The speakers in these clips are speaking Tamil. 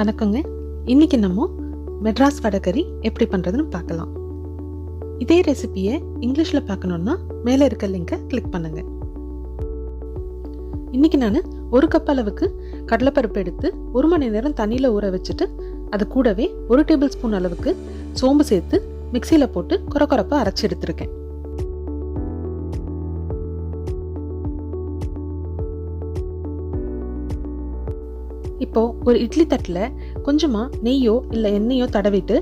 வணக்கங்க. இன்னைக்கு நம்ம மெட்ராஸ் வடகரி எப்படி பண்ணுறதுன்னு பார்க்கலாம். இதே ரெசிபியை இங்கிலீஷில் பார்க்கணுன்னா மேலே இருக்க லிங்கை கிளிக் பண்ணுங்கள். இன்னைக்கு நான் 1 கப் அளவுக்கு கடலைப்பருப்பு எடுத்து 1 மணி நேரம் தண்ணியில் ஊற வச்சுட்டு அது கூடவே 1 டேபிள் ஸ்பூன் அளவுக்கு சோம்பு சேர்த்து மிக்சியில் போட்டு கொரப்பாக அரைச்சி எடுத்துருக்கேன். இப்போ ஒரு இட்லி தட்டில் கொஞ்சமாக நெய்யோ இல்லை எண்ணெயோ தடவிட்டு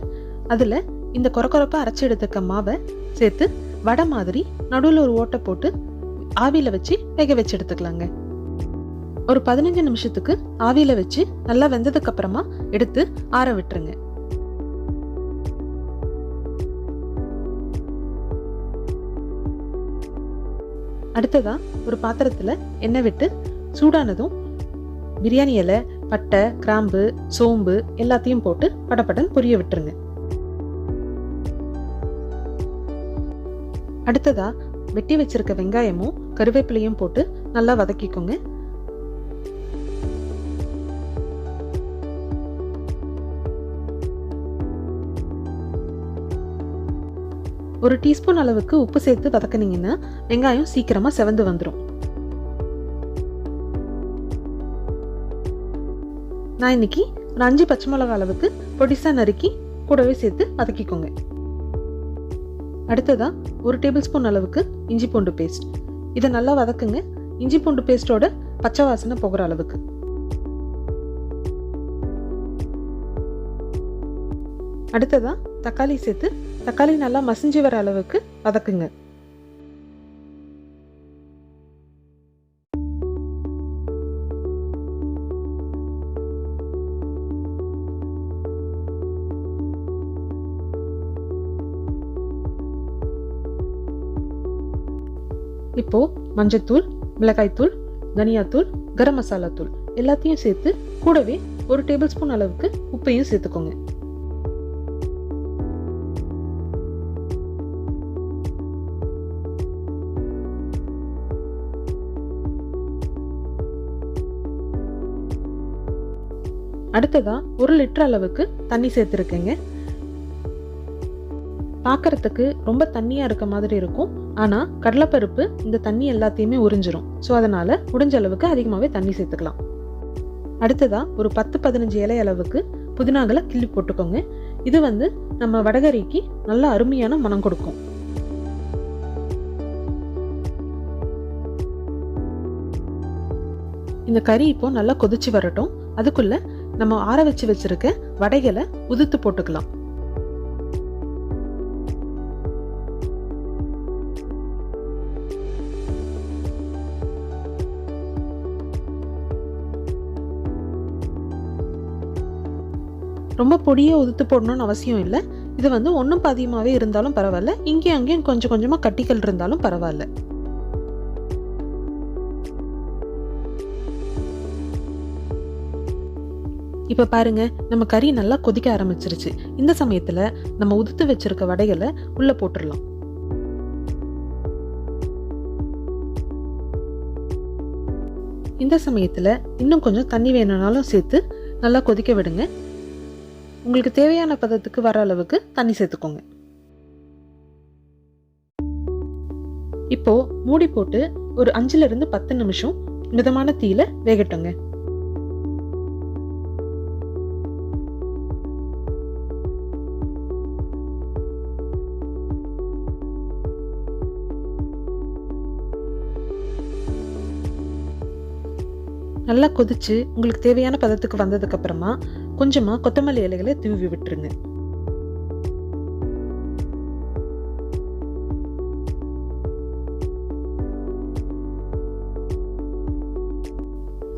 அதில் இந்த கொரப்பாக அரைச்சி எடுத்துக்க மாவை சேர்த்து வடை மாதிரி நடுவில் ஒரு ஓட்டை போட்டு ஆவியில் வச்சு வேக வச்சு எடுத்துக்கலாங்க. ஒரு 15 நிமிஷத்துக்கு ஆவியில் வச்சு நல்லா வெந்ததுக்கு அப்புறமா எடுத்து ஆற விட்டுருங்க. அடுத்ததா ஒரு பாத்திரத்தில் எண்ணெய் விட்டு சூடானதும் பிரியாணி இலை, பட்டை, கிராம்பு, சோம்பு எல்லாத்தையும் போட்டு படப்படன் பொரிய விட்டுருங்க. அடுத்ததா வெட்டி வச்சிருக்க வெங்காயமும் கருவேப்பிலையும் போட்டு நல்லா வதக்கிக்கோங்க. ஒரு டீஸ்பூன் அளவுக்கு உப்பு சேர்த்து வதக்குனீங்கன்னா வெங்காயம் சீக்கிரமா செவந்து வந்துடும். நான் இன்னைக்கு ஒரு 5 பச்சை மிளகாய் அளவுக்கு பொடிசா நறுக்கி கூடவே சேர்த்து வதக்கிக்கோங்க. அடுத்ததா 1 டேபிள் ஸ்பூன் அளவுக்கு இஞ்சி பூண்டு பேஸ்ட். இதை நல்லா வதக்குங்க. இஞ்சி பூண்டு பேஸ்டோட பச்சை வாசனை போகிற அளவுக்கு. அடுத்ததா தக்காளி சேர்த்து தக்காளி நல்லா மசிஞ்சு வர அளவுக்கு வதக்குங்க. இப்போ மஞ்சத்தூள், மிளகாய்த்தூள், தனியாத்தூள், கரம் மசாலா தூள் எல்லாத்தையும் சேர்த்து கூடவே 1 டேபிள் ஸ்பூன் அளவுக்கு உப்பையும் சேர்த்துக்கோங்க. அடுத்ததா 1 லிட்டர் அளவுக்கு தண்ணி சேர்த்துருக்கேங்க. பார்க்கறதுக்கு ரொம்ப தண்ணியா இருக்க மாதிரி இருக்கும், ஆனா கடலைப்பருப்பு இந்த தண்ணி எல்லாத்தையுமே உறிஞ்சிரும். ஸோ அதனால முடிஞ்ச அளவுக்கு அதிகமாகவே தண்ணி சேர்த்துக்கலாம். அடுத்ததா ஒரு 10-15 இலை அளவுக்கு புதினாகளை கிள்ளி போட்டுக்கோங்க. இது நம்ம வடகரிக்கு நல்ல அருமையான மனம் கொடுக்கும். இந்த கறி இப்போ நல்லா கொதிச்சு வரட்டும். அதுக்குள்ள நம்ம ஆற வச்சு வச்சிருக்க வடைகளை உதுத்து போட்டுக்கலாம். ரொம்ப பொடியை உதுத்து போடணும்னு அவசியம் இல்லை. இது ஒன்றும் பாதியமாகவே இருந்தாலும் பரவாயில்ல, இங்கேயும் அங்கேயும் கொஞ்சம் கொஞ்சமாக கட்டிகள் இருந்தாலும் பரவாயில்ல. இப்போ பாருங்க, நம்ம கறி நல்லா கொதிக்க ஆரம்பிச்சிருச்சு. இந்த சமயத்தில் நம்ம உதுத்து வச்சிருக்க வடைகளை உள்ள போட்டுடலாம். இந்த சமயத்தில் இன்னும் கொஞ்சம் தண்ணி வேணும்னாலும் சேர்த்து நல்லா கொதிக்க விடுங்க. உங்களுக்கு தேவையான பதத்துக்கு வர அளவுக்கு தண்ணி சேர்த்துக்கோங்க. இப்போ மூடி போட்டு ஒரு 5-10 நிமிஷம் மிதமான தீயில வேகட்டுங்க. நல்லா கொதிச்சு உங்களுக்கு தேவையான பதத்துக்கு வந்ததுக்கு அப்புறமா கொஞ்சமா கொத்தமல்லி இலைகளை தூவி விட்டுருங்க.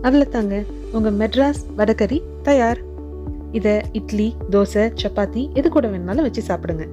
அவ்வளவுதாங்க, உங்க மெட்ராஸ் வடகரி தயார். இதை இட்லி, தோசை, சப்பாத்தி எது கூட வேணாலும் வச்சு சாப்பிடுங்க.